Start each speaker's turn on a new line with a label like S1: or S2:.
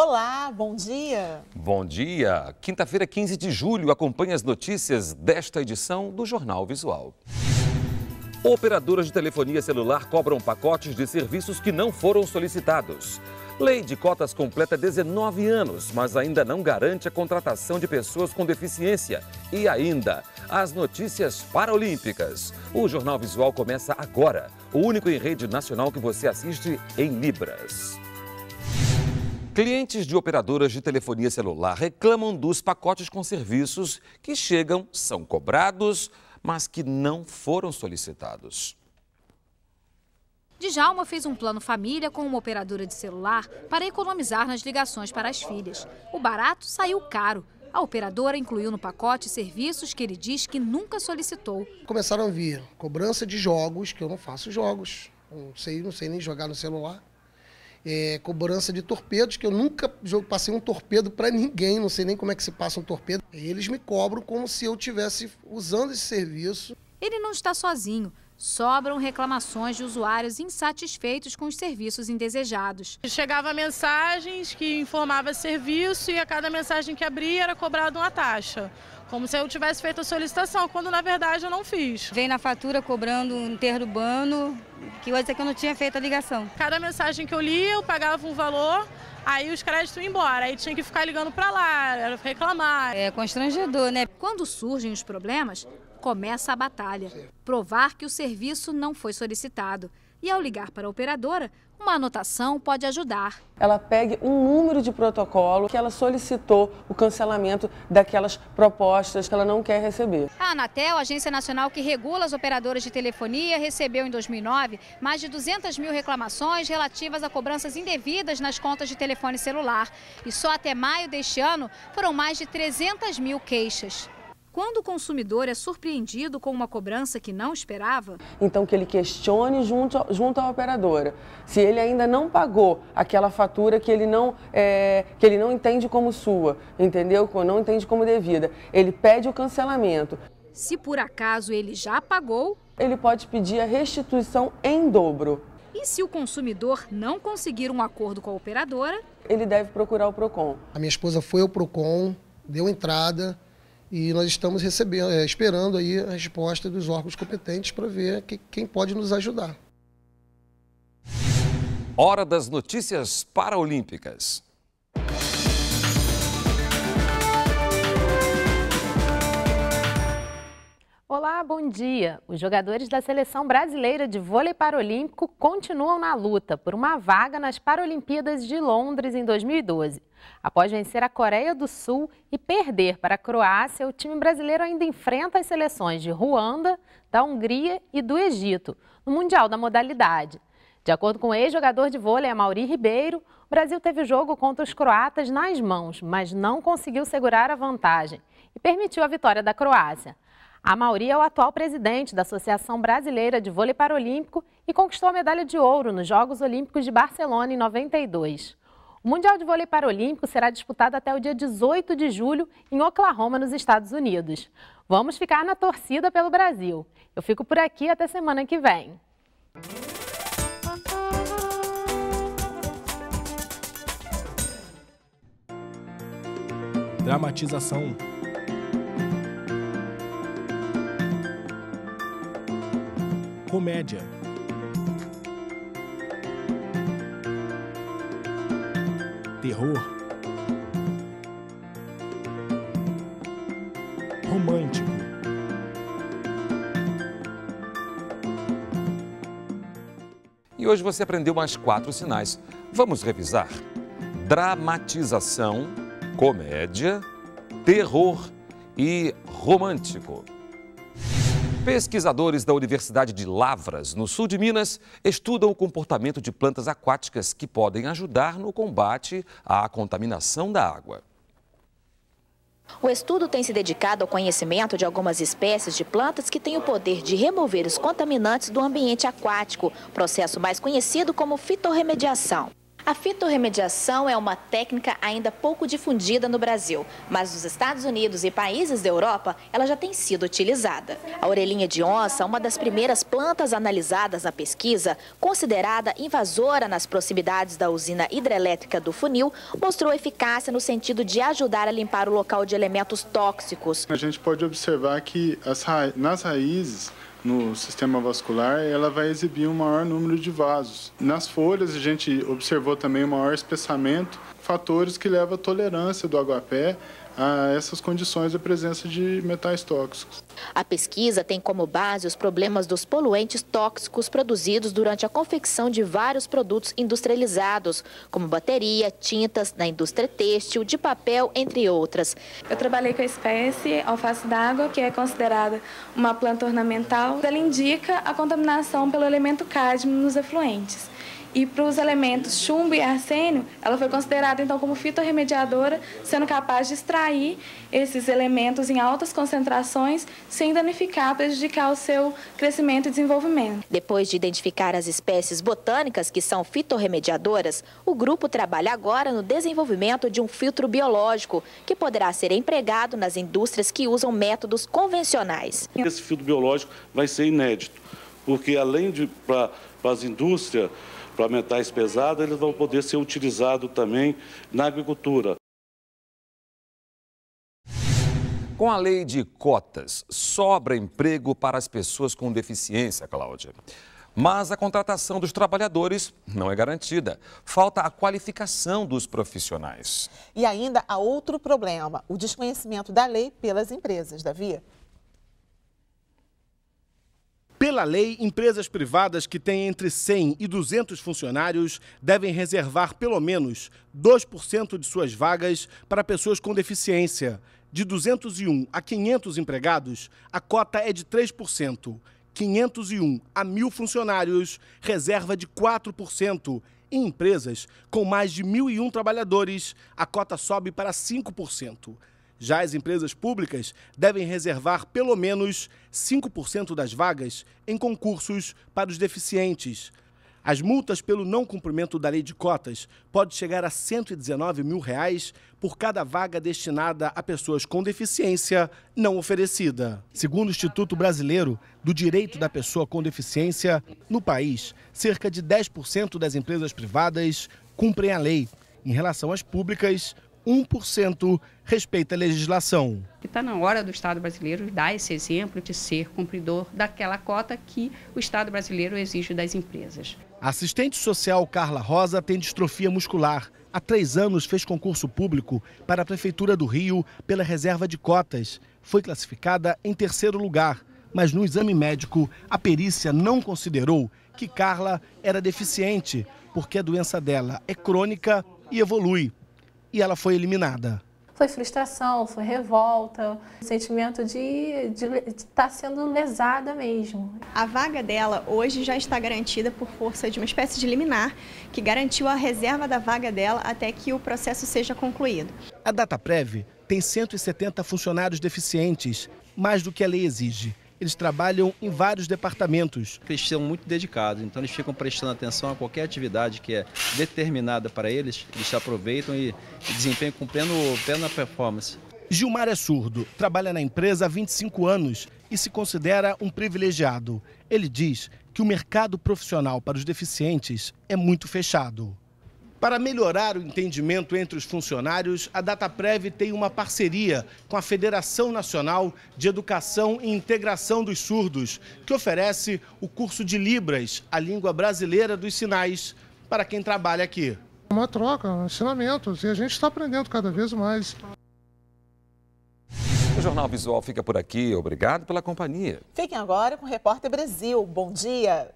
S1: Olá, bom dia.
S2: Bom dia. Quinta-feira, 15 de julho, acompanhe as notícias desta edição do Jornal Visual. Operadoras de telefonia celular cobram pacotes de serviços que não foram solicitados. Lei de cotas completa 19 anos, mas ainda não garante a contratação de pessoas com deficiência. E ainda, as notícias paralímpicas. O Jornal Visual começa agora, o único em rede nacional que você assiste em Libras. Clientes de operadoras de telefonia celular reclamam dos pacotes com serviços que chegam, são cobrados, mas que não foram solicitados.
S3: Djalma fez um plano família com uma operadora de celular para economizar nas ligações para as filhas. O barato saiu caro. A operadora incluiu no pacote serviços que ele diz que nunca solicitou.
S4: Começaram a vir cobrança de jogos, que eu não faço jogos, não sei nem jogar no celular. Cobrança de torpedos, que eu nunca passei um torpedo para ninguém, não sei nem como é que se passa um torpedo. Eles me cobram como se eu estivesse usando esse serviço.
S3: Ele não está sozinho. Sobram reclamações de usuários insatisfeitos com os serviços indesejados.
S5: Chegava mensagens que informava serviço e a cada mensagem que abria era cobrada uma taxa. Como se eu tivesse feito a solicitação, quando na verdade eu não fiz.
S6: Vem na fatura cobrando um interurbano, que ia dizer que eu não tinha feito a ligação.
S5: Cada mensagem que eu lia, eu pagava um valor, aí os créditos iam embora. Aí tinha que ficar ligando para lá, reclamar.
S6: É constrangedor, né?
S3: Quando surgem os problemas, começa a batalha. Provar que o serviço não foi solicitado. E ao ligar para a operadora, uma anotação pode ajudar.
S7: Ela pegue um número de protocolo que ela solicitou o cancelamento daquelas propostas que ela não quer receber.
S3: A Anatel, a agência nacional que regula as operadoras de telefonia, recebeu em 2009 mais de 200 mil reclamações relativas a cobranças indevidas nas contas de telefone celular. E só até maio deste ano foram mais de 300 mil queixas. Quando o consumidor é surpreendido com uma cobrança que não esperava...
S7: Então que ele questione junto à operadora. Se ele ainda não pagou aquela fatura que ele não entende como sua, entendeu? Não entende como devida. Ele pede o cancelamento.
S3: Se por acaso ele já pagou...
S7: ele pode pedir a restituição em dobro.
S3: E se o consumidor não conseguir um acordo com a operadora...
S7: ele deve procurar o PROCON.
S4: A minha esposa foi ao PROCON, deu entrada... e nós estamos esperando aí a resposta dos órgãos competentes para ver quem pode nos ajudar.
S2: Hora das notícias paralímpicas.
S8: Olá, bom dia. Os jogadores da Seleção Brasileira de Vôlei Paralímpico continuam na luta por uma vaga nas Paralimpíadas de Londres em 2012. Após vencer a Coreia do Sul e perder para a Croácia, o time brasileiro ainda enfrenta as seleções de Ruanda, da Hungria e do Egito, no Mundial da modalidade. De acordo com o ex-jogador de vôlei Amaury Ribeiro, o Brasil teve o jogo contra os croatas nas mãos, mas não conseguiu segurar a vantagem e permitiu a vitória da Croácia. Amaury é o atual presidente da Associação Brasileira de Vôlei Paralímpico e conquistou a medalha de ouro nos Jogos Olímpicos de Barcelona em 92. O Mundial de Vôlei Paralímpico será disputado até o dia 18 de julho em Oklahoma, nos Estados Unidos. Vamos ficar na torcida pelo Brasil. Eu fico por aqui até semana que vem.
S9: Dramatização. Comédia. Terror. Romântico.
S2: E hoje você aprendeu mais 4 sinais. Vamos revisar? Dramatização, comédia, terror e romântico. Pesquisadores da Universidade de Lavras, no sul de Minas, estudam o comportamento de plantas aquáticas que podem ajudar no combate à contaminação da água.
S10: O estudo tem se dedicado ao conhecimento de algumas espécies de plantas que têm o poder de remover os contaminantes do ambiente aquático, processo mais conhecido como fitorremediação. A fitorremediação é uma técnica ainda pouco difundida no Brasil, mas nos Estados Unidos e países da Europa ela já tem sido utilizada. A orelhinha de onça, uma das primeiras plantas analisadas na pesquisa, considerada invasora nas proximidades da usina hidrelétrica do Funil, mostrou eficácia no sentido de ajudar a limpar o local de elementos tóxicos.
S1: A gente pode observar que nas raízes, no sistema vascular, ela vai exibir um maior número de vasos. Nas folhas, a gente observou também um maior espessamento, fatores que levam à tolerância do aguapé a essas condições de presença de metais tóxicos.
S10: A pesquisa tem como base os problemas dos poluentes tóxicos produzidos durante a confecção de vários produtos industrializados, como bateria, tintas, na indústria têxtil, de papel, entre outras.
S11: Eu trabalhei com a espécie alface d'água, que é considerada uma planta ornamental. Ela indica a contaminação pelo elemento cádmio nos efluentes. E para os elementos chumbo e arsênio, ela foi considerada então como fitorremediadora, sendo capaz de extrair esses elementos em altas concentrações sem danificar, prejudicar o seu crescimento e desenvolvimento.
S10: Depois de identificar as espécies botânicas que são fitorremediadoras, o grupo trabalha agora no desenvolvimento de um filtro biológico que poderá ser empregado nas indústrias que usam métodos convencionais.
S12: Esse filtro biológico vai ser inédito, porque além de para as indústrias, para metais pesados, eles vão poder ser utilizados também na agricultura.
S2: Com a lei de cotas, sobra emprego para as pessoas com deficiência, Cláudia. Mas a contratação dos trabalhadores não é garantida. Falta a qualificação dos profissionais.
S13: E ainda há outro problema, o desconhecimento da lei pelas empresas, Davi.
S9: Pela lei, empresas privadas que têm entre 100 e 200 funcionários devem reservar pelo menos 2% de suas vagas para pessoas com deficiência. De 201 a 500 empregados, a cota é de 3%. 501 a 1.000 funcionários, reserva de 4%. Em empresas com mais de 1.001 trabalhadores, a cota sobe para 5%. Já as empresas públicas devem reservar pelo menos 5% das vagas em concursos para os deficientes. As multas pelo não cumprimento da lei de cotas podem chegar a R$ 119 mil por cada vaga destinada a pessoas com deficiência não oferecida. Segundo o Instituto Brasileiro do Direito da Pessoa com Deficiência, no país, cerca de 10% das empresas privadas cumprem a lei. Em relação às públicas, 1% respeita a legislação.
S14: Está na hora do Estado brasileiro dar esse exemplo de ser cumpridor daquela cota que o Estado brasileiro exige das empresas.
S9: A assistente social Carla Rosa tem distrofia muscular. Há 3 anos fez concurso público para a Prefeitura do Rio pela reserva de cotas. Foi classificada em 3º lugar, mas no exame médico a perícia não considerou que Carla era deficiente, porque a doença dela é crônica e evolui. E ela foi eliminada.
S15: Foi frustração, foi revolta, sentimento de estar sendo lesada mesmo.
S16: A vaga dela hoje já está garantida por força de uma espécie de liminar que garantiu a reserva da vaga dela até que o processo seja concluído.
S9: A Dataprev tem 170 funcionários deficientes, mais do que a lei exige. Eles trabalham em vários departamentos.
S17: Eles são muito dedicados, então eles ficam prestando atenção a qualquer atividade que é determinada para eles, eles se aproveitam e desempenham com plena performance.
S9: Gilmar é surdo, trabalha na empresa há 25 anos e se considera um privilegiado. Ele diz que o mercado profissional para os deficientes é muito fechado. Para melhorar o entendimento entre os funcionários, a Dataprev tem uma parceria com a Federação Nacional de Educação e Integração dos Surdos, que oferece o curso de Libras, a língua brasileira dos sinais, para quem trabalha aqui.
S18: Uma troca, ensinamentos, e a gente está aprendendo cada vez mais.
S2: O Jornal Visual fica por aqui. Obrigado pela companhia.
S13: Fiquem agora com o Repórter Brasil. Bom dia!